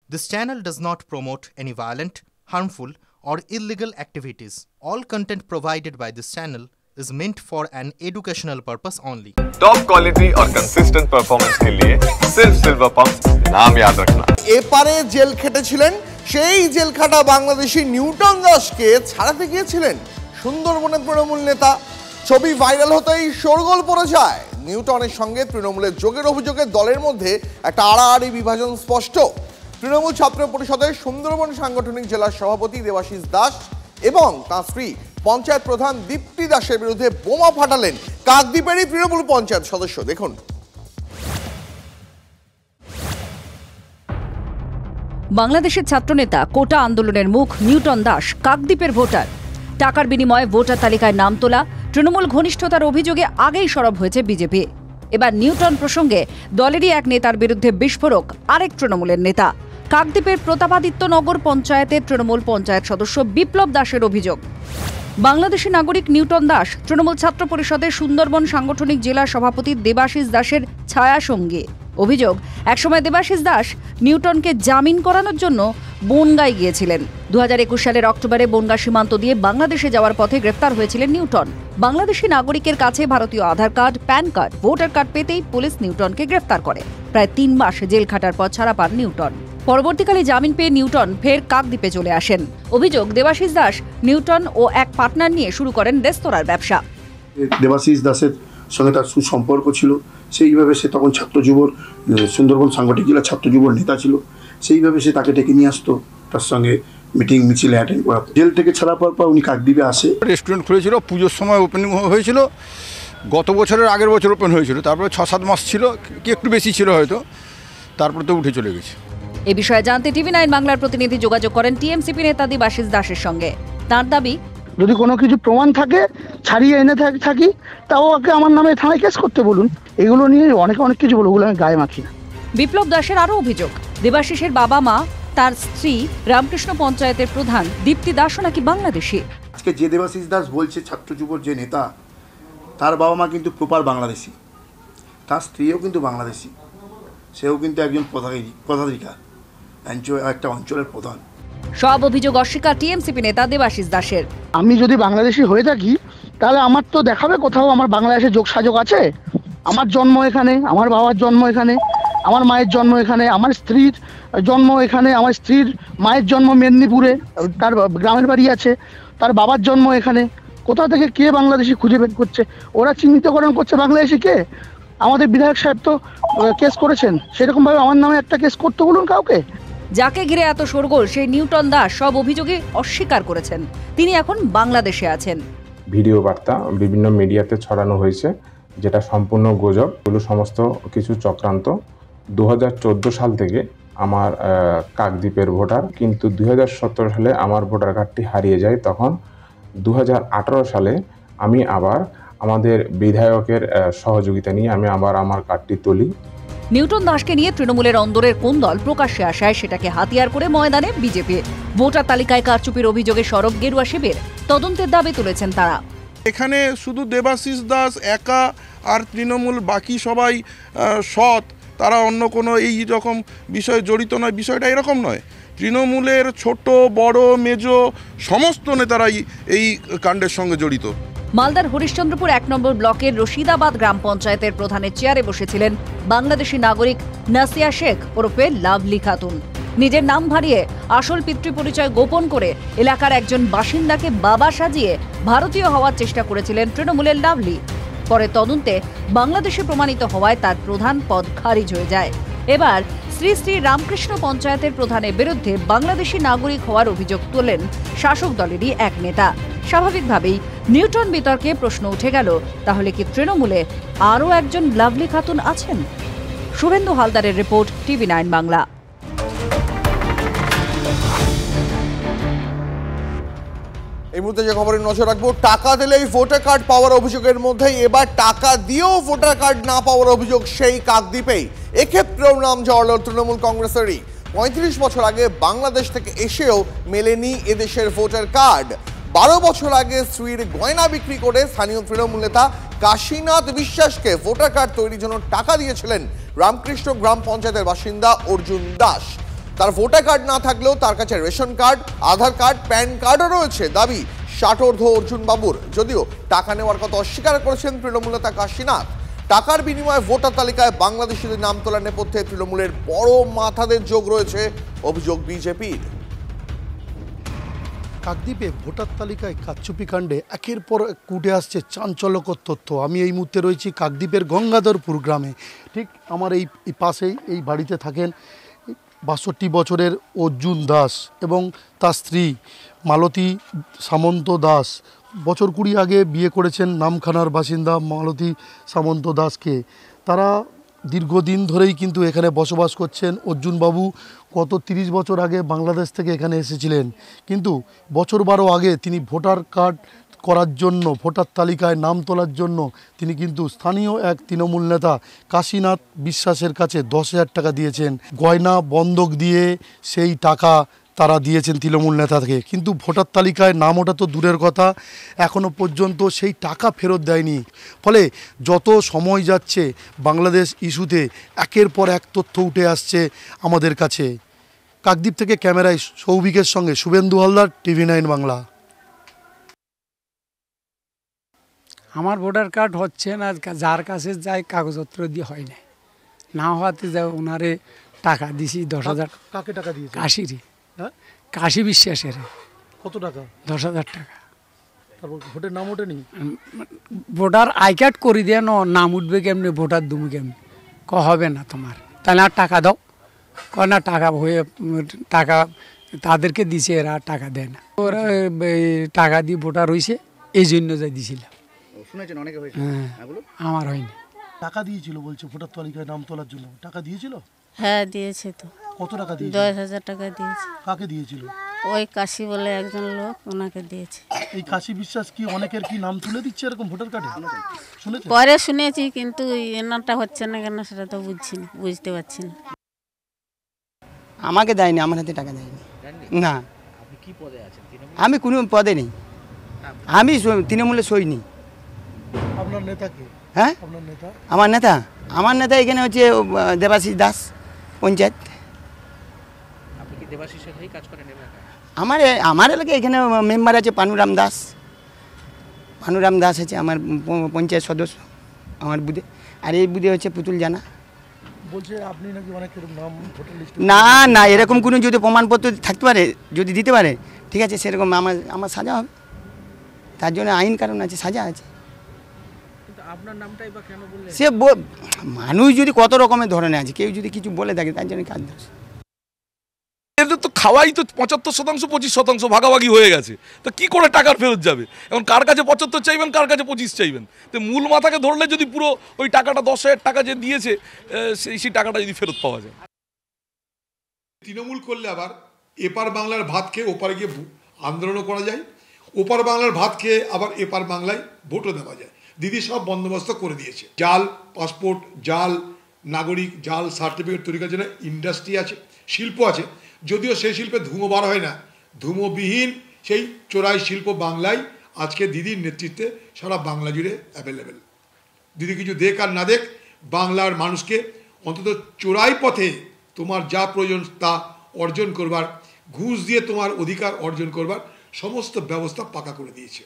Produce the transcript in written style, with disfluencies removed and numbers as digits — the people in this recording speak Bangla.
This channel does not promote any violent, harmful, or illegal activities. All content provided by this channel is meant for an educational purpose only. Top quality और कंसिस्टेंट परफॉर्मेंस के लिए सिर्फ सिल्वर पंप नाम याद रखना। এপারে জেল খেটেছিলেন সেই জেল খাটা বাংলাদেশি নিউটন দাসকে ছাড়াতে গিয়েছিলেন সুন্দরবনের তৃণমূল নেতা। ছবি ভাইরাল হতেই শোরগোল পড়ে যায়। নিউটনের সঙ্গে তৃণমূলের যোগের অভিযোগে দলের মধ্যে একটা আড়াআড়ি বিভাজন স্পষ্ট। তৃণমূল ছাত্র পরিষদের সুন্দরবন সাংগঠনিক জেলার সভাপতি দেবাশিস দাস এবং তাঁর স্ত্রী পঞ্চায়েত প্রধান দীপ্তি দাসের বিরুদ্ধে বোমা ফাটালেন কাকদ্বীপেরই তৃণমূল পঞ্চায়েত সদস্য। দেখুন। বাংলাদেশের ছাত্রনেতা কোটা আন্দোলনের মুখ নিউটন দাস কাকদ্বীপের ভোটার। টাকার বিনিময়ে ভোটার তালিকায় নাম তোলা, তৃণমূল ঘনিষ্ঠতার অভিযোগে আগেই সরব হয়েছে বিজেপি। এবার নিউটন প্রসঙ্গে দলেরই এক নেতার বিরুদ্ধে বিস্ফোরক আরেক তৃণমূলের নেতা। কাকদ্বীপের প্রতাপাদিত্য নগর পঞ্চায়েতের তৃণমূল পঞ্চায়েত সদস্য বিপ্লব দাসের অভিযোগ, বাংলাদেশি নাগরিক নিউটন দাস তৃণমূল ছাত্র পরিষদের সুন্দরবন সাংগঠনিক জেলা সভাপতি দেবাশিস দাসের ছায়াসঙ্গী। অভিযোগ, একসময় দেবাশিস দাস নিউটনকে জামিন করানোর জন্য বনগাঁয় গিয়েছিলেন। 2021 সালের অক্টোবরে বনগাঁ সীমান্ত দিয়ে বাংলাদেশে যাওয়ার পথে গ্রেফতার হয়েছিলেন নিউটন। বাংলাদেশি নাগরিকের কাছে ভারতীয় Aadhaar card, PAN card, voter card পেতেই পুলিশ নিউটনকে গ্রেফতার করে। প্রায় 3 মাস জেল খাটার পর ছাড়া পান নিউটন। পরবর্তীকালে জামিন পেয়ে নিউটন ফের কাকদ্বীপে চলে আসেন। অভিযোগ, দেবাশিস দাস নিউটন ও এক পার্টনার নিয়ে শুরু করেন রেস্তোরাঁর ব্যবসা। দেবাশিস দাসের সঙ্গে তার সুসম্পর্ক ছিল, সেইভাবে সে তখন ছাত্র যুবর সুন্দরবন সাংগঠনিক জেলা ছাত্র যুবর নেতা ছিল, সেইভাবে সে তাকে ডেকে নিয়ে আসতো, তার সঙ্গে মিটিং মিছিলে অ্যাটেন্ড করাতো। জেল থেকে ছাড়া পাওয়ার পর উনি কাকদ্বীপে আসে। রেস্টুরেন্ট খুলেছিল, পুজোর সময় ওপেনিং হয়েছিল, গত বছরের আগের বছর ওপেন হয়েছিল, তারপরে 6-7 মাস ছিল, কি একটু বেশি ছিল হয়তো, তারপরে তো উঠে চলে গেছে। এ বিষয়ে জানতে TV9 বাংলার প্রতিনিধি যোগাযোগ করেন টিএমসিপি নেতা দেবাশিস দাসের সঙ্গে। তাঁর দাবি, যদি কোনো কিছু প্রমাণ থাকে ছাড়িয়ে এনে থাকি তাও ওকে আমার নামে থানায় কেস করতে বলুন। এগুলো নিয়ে অনেক কিছু বলবো, ওগুলো আমি গায়ে মাখি না। বিপ্লব দাসের আরও অভিযোগ, দেবাশিসের বাবা মা, তার স্ত্রী রামকৃষ্ণ পঞ্চায়েতের প্রধান দীপ্তি দাসও নাকি বাংলাদেশি। আজকে যে দেবাশিস দাস বলছে ছাত্র যুবর যে নেতা, তার বাবা মা কিন্তু প্রপার বাংলাদেশি, তার স্ত্রীও কিন্তু বাংলাদেশি, সেও কিন্তু একজন পদাধিকার, একটা অঞ্চলের প্রধান। সব অভিযোগ অস্বীকার টিএমসিপি নেতা দেবাশিস দাসের। আমি যদি বাংলাদেশি হয়ে থাকি তাহলে আমার তো দেখাবে কোথাও আমার বাংলাদেশের যোগসাযোগ আছে। আমার জন্ম এখানে, আমার বাবার জন্ম এখানে, আমার মায়ের জন্ম এখানে, আমার স্ত্রীর জন্ম এখানে, আমার স্ত্রীর মায়ের জন্ম মেদিনীপুরে, তার গ্রামের বাড়ি আছে, তার বাবার জন্ম এখানে। কোথা থেকে কে বাংলাদেশি খুঁজে বের করছে? ওরা চিহ্নিতকরণ করছে বাংলাদেশি কে। আমাদের বিধায়ক সাহেব তো কেস করেছেন, সেরকমভাবে আমার নামে একটা কেস করতে বলুন কাউকে। যাকে ঘিরে এত শোরগোল সেই নিউটন দাস সব অভিযোগে অস্বীকার করেছেন। তিনি এখন বাংলাদেশে আছেন। ভিডিও বার্তা বিভিন্ন মিডিয়াতে ছড়ানো হয়েছে, যেটা সম্পূর্ণ গুজব। এগুলো সমস্ত কিছু চক্রান্ত। 2014 সাল থেকে আমার কাকদ্বীপের ভোটার, কিন্তু 2017 সালে আমার ভোটার কার্ডটি হারিয়ে যায়। তখন 2018 সালে আমি আবার আমাদের বিধায়কের সহযোগিতা নিয়ে আমি আবার আমার কার্ডটি তুলি। নিউটন দাসকে নিয়ে তৃণমূলের অন্দরের কোন দল প্রকাশ্যে আসায় সেটাকে হাতিয়ার করে ময়দানে বিজেপি। ভোটার তালিকায় কারচুপির অভিযোগে সরব গেরুয়া শিবির, তদন্তের দাবি তুলেছেন তারা। এখানে শুধু দেবাশিস দাস একা আর তৃণমূল বাকি সবাই সৎ, তারা অন্য কোনো এই রকম বিষয়ে জড়িত নয়, বিষয়টা এরকম নয়। তৃণমূলের ছোট বড় মেজো সমস্ত নেতারাই এই কাণ্ডের সঙ্গে জড়িত। মালদার হরিশ্চন্দ্রপুর 1 নম্বর ব্লকের রশিদাবাদ গ্রাম পঞ্চায়েতের প্রধানের চেয়ারে বসেছিলেন বাংলাদেশি নাগরিক নাসিয়া শেখ ওরফে লাভলি খাতুন। নিজের নাম হারিয়ে আসল পিতৃ পরিচয় গোপন করে এলাকার একজন বাসিন্দাকে বাবা সাজিয়ে ভারতীয় হওয়ার চেষ্টা করেছিলেন তৃণমূলের লাভলি। পরে তদন্তে বাংলাদেশে প্রমাণিত হওয়ায় তার প্রধান পদ খারিজ হয়ে যায়। এবার শ্রী রামকৃষ্ণ পঞ্চায়েতের প্রধানের বিরুদ্ধে বাংলাদেশি নাগরিক হওয়ার অভিযোগ তোলেন শাসক দলেরই এক নেতা। স্বাভাবিকভাবেই নিউটন বিতর্কে প্রশ্ন উঠে গেল, তাহলে কি তৃণমূলে আরও একজন লাভলি খাতুন আছেন? শুভেন্দু হালদারের রিপোর্ট, TV9 বাংলা। এই মুহূর্তে যে খবরে নজর রাখবো, টাকা দিলেই ভোটার কার্ড পাওয়ার অভিযোগের মধ্যেই এবার টাকা দিয়েও ভোটার কার্ড না পাওয়ার অভিযোগ সেই কাকদ্বীপেই। এক্ষেত্রেও নাম জড়ালো তৃণমূল কংগ্রেসেরই। 35 বছর আগে বাংলাদেশ থেকে এসেও মেলেনি এদেশের ভোটার কার্ড। 12 বছর আগে স্ত্রীর গয়না বিক্রি করে স্থানীয় তৃণমূল নেতা কাশীনাথ বিশ্বাসকে ভোটার কার্ড তৈরির জন্য টাকা দিয়েছিলেন রামকৃষ্ণ গ্রাম পঞ্চায়েতের বাসিন্দা অর্জুন দাস। তার ভোটার কার্ড না থাকলেও তার কাছে রেশন কার্ড, আধার কার্ড, প্যান কার্ডও রয়েছে, দাবি ষাটোর্ধ্ব অর্জুন বাবুর। যদিও টাকা নেওয়ার কথা অস্বীকার করেছেন তৃণমূল নেতা কাশীনাথ। টাকার বিনিময়ে ভোটার তালিকায় বাংলাদেশিদের নাম তোলার নেপথ্যে তৃণমূলের বড় মাথাদের যোগ রয়েছে, অভিযোগ বিজেপির। কাকদ্বীপে ভোটার তালিকায় কারচুপি কাণ্ডে একের পর উঠে আসছে চাঞ্চল্যকর তথ্য। আমি এই মুহূর্তে রয়েছি কাকদ্বীপের গঙ্গাধরপুর গ্রামে। ঠিক আমার এই পাশেই এই বাড়িতে থাকেন ৬২ বছরের অর্জুন দাস এবং তার স্ত্রী মালতী সামন্ত দাস। বছর ২০ আগে বিয়ে করেছেন নামখানার বাসিন্দা মালতী সামন্ত দাসকে। তারা দীর্ঘদিন ধরেই কিন্তু এখানে বসবাস করছেন। অর্জুনবাবু গত ৩০ বছর আগে বাংলাদেশ থেকে এখানে এসেছিলেন, কিন্তু বছর ১২ আগে তিনি ভোটার কার্ড করার জন্য, ভোটার তালিকায় নাম তোলার জন্য তিনি কিন্তু স্থানীয় এক তৃণমূল নেতা কাশীনাথ বিশ্বাসের কাছে ১০,০০০ টাকা দিয়েছেন। গয়না বন্ধক দিয়ে সেই টাকা তারা দিয়েছেন তৃণমূল নেতাকে, কিন্তু ভোটার তালিকায় নাম ওঠা তো দূরের কথা, এখনও পর্যন্ত সেই টাকা ফেরত দেয়নি। ফলে যত সময় যাচ্ছে বাংলাদেশ ইস্যুতে একের পর এক তথ্য উঠে আসছে আমাদের কাছে। কাকদ্বীপ থেকে ক্যামেরায় সৌভিকের সঙ্গে শুভেন্দু হালদার, TV9 বাংলা। আমার ভোটার কার্ড হচ্ছে না, যার কাছে যাই কাগজপত্র দিয়ে হয় না, না হওয়াতে যা ওনারে টাকা দিছি ১০,০০০। কাকে টাকা দিয়েছে? কাশিরে, হ্যাঁ, কাশি বিশ্বাসের। কত টাকা? ১০,০০০ টাকা। তারপর ভোটের নাম ওঠেনি? ভোটার আই কার্ড করে দিয়ে নাম উঠবে কেমনি, ভোটার দুমু কেমনি, হবে না তোমার, তাহলে আর টাকা দাও, না টাকা হয়ে টাকা তাদেরকে দিছে, এরা টাকা দেয় না। ওরা টাকা দিয়ে ভোটার হয়েছে, এই জন্য যাই দিছিলাম। হ্যাঁ, আমার হয়নি। টাকা দিয়েছিল বলছে ভোটার তালিকায় নাম তোলার জন্য, টাকা দিয়েছিল? হ্যাঁ দিয়েছে তো। কত টাকা দিয়েছে? ১০,০০০ টাকা দিয়েছে। কাকে দিয়েছিল? ওই কাশি বলে একজন লোক, ওনাকে দিয়েছে। এই কাশি বিশ্বাস কি অনেকের কি নাম তুলে দিচ্ছে এরকম ভোটার কার্ডে? শুনেছেন? পরে শুনেছি, কিন্তু এনারটা হচ্ছে না কেন সেটা তো বুঝতে পারছি না। আমাকে দেয়নি, আমার হাতে টাকা দেয়নি। না। আমি কোনো পদে নেই, আমি তৃণমূলে সই নেই। আপনার নেতা কে? হ্যাঁ, আমার নেতা এখানে হচ্ছে দেবাশিস দাস, পঞ্চায়েত। আমার এলাকায় এখানে মেম্বার আছে পানুরাম দাস আছে আমার পঞ্চায়েত সদস্য আমার বুধে। আর এই বুধে হচ্ছে পুতুল জানা। বলছে আপনি নাকি অনেকের নাম ভোটার লিস্টে? না, এরকম কোনো যদি প্রমাণপত্র থাকতে পারে, যদি দিতে পারে, ঠিক আছে, সেরকম আমার সাজা হবে। তার জন্য আইন কারণ আছে, সাজা আছে। সে মানুষ যদি কত রকমের ধরনের আছে, কেউ যদি কিছু বলে থাকে তার জন্য কাজ দোষ। এদের তো খাওয়াই তো ৭৫%, ২৫% ভাগাভাগি হয়ে গেছে, তো কি করে টাকার ফেরত যাবে? এখন কার কাছে ৭৫ চাইবেন, কার কাছে ২৫ চাইবেন? তো মূল মাথাকে ধরলে যদি পুরো ওই টাকাটা ১০,০০০ টাকা যে দিয়েছে সেই টাকাটা যদি ফেরত পাওয়া যায়। তৃণমূল করলে আবার এপার বাংলার ভাত খেয়ে ওপারে গিয়ে আন্দোলনও করা যায়, ওপার বাংলার ভাত খেয়ে আবার এপার বাংলায় ভোটও দেওয়া যায়। দিদি সব বন্দোবস্ত করে দিয়েছে। জাল পাসপোর্ট, জাল নাগরিক, জাল সার্টিফিকেট তৈরি করার জন্য ইন্ডাস্ট্রি আছে, শিল্প আছে। যদিও সেই শিল্পে ধুমো বার হয় না, ধুমোবিহীন সেই চোরাই শিল্প বাংলায় আজকে দিদির নেতৃত্বে সারা বাংলা জুড়ে অ্যাভেলেবেল। দিদি কিছু দেখ আর না দেখ, বাংলার মানুষকে অন্তত চোরাই পথে তোমার যা প্রয়োজন তা অর্জন করবার, ঘুষ দিয়ে তোমার অধিকার অর্জন করবার সমস্ত ব্যবস্থা পাকা করে দিয়েছে।